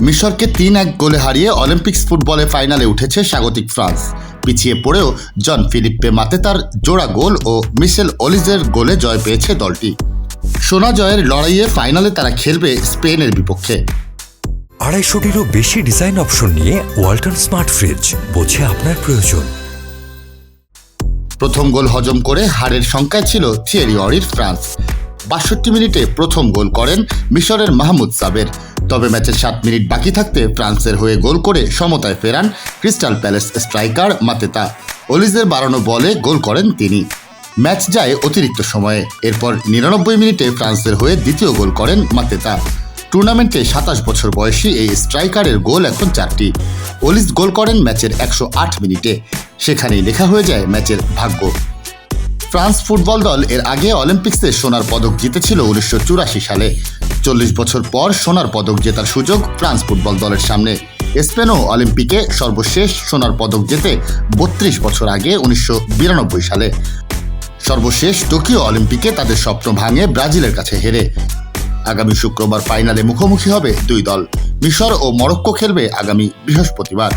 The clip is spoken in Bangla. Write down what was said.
মিশরকে ৩-১ গোলে হারিয়ে অলিম্পিক্স ফুটবলে ফাইনালে উঠেছে স্বাগতিক ফ্রান্স। পিছিয়ে পড়েও জন ফিলিপ্পে মাতেতার জোড়া গোল ও মিশেল ওলিজের গোলে জয় পেয়েছে দলটি। সোনা জয়ের লড়াইয়ে ফাইনালে তারা খেলবে স্পেনের বিপক্ষে। ২৫০টিরও বেশি ডিজাইন অপশন নিয়ে ওয়ালটন স্মার্ট ফ্রিজ, বোঝে আপনার প্রয়োজন। প্রথম গোল হজম করে হারের শঙ্কায় ছিল থিয়েরি অরির ফ্রান্স। ৬২ মিনিটে প্রথম গোল করেন মিশরের মাহমুদ সাবের। তবে ম্যাচের ৭ মিনিট বাকি থাকতে ফ্রান্সের হয়ে গোল করে সমতায় ফেরান ক্রিস্টাল প্যালেস স্ট্রাইকার মাতেতা। ওলিজের বাড়ানো বলে গোল করেন তিনি। ম্যাচ যায় অতিরিক্ত সময়ে। এরপর ৯৯ মিনিটে ফ্রান্সের হয়ে দ্বিতীয় গোল করেন মাতেতা। টুর্নামেন্টে ২৭ বছর বয়সী এই স্ট্রাইকারের গোল এখন ৪টি। ওলিজ গোল করেন ম্যাচের ১০৮ মিনিটে। সেখানেই লেখা হয়ে যায় ম্যাচের ভাগ্য। ফ্রান্স ফুটবল দল এর আগে অলিম্পিক্সে সোনার পদক জিতেছিল ১৯৮৪ সালে। ৪০ বছর পর সোনার পদক জেতার সুযোগ ফ্রান্স ফুটবল দলের সামনে। স্পেনও অলিম্পিকে সর্বশেষ সোনার পদক জেতে ৩২ বছর আগে ১৯৯২ সালে। সর্বশেষ টোকিও অলিম্পিকে তাদের স্বপ্ন ভাঙে ব্রাজিলের কাছে হেরে। আগামী শুক্রবার ফাইনালে মুখোমুখি হবে দুই দল। মিশর ও মরক্কো খেলবে আগামী বৃহস্পতিবার।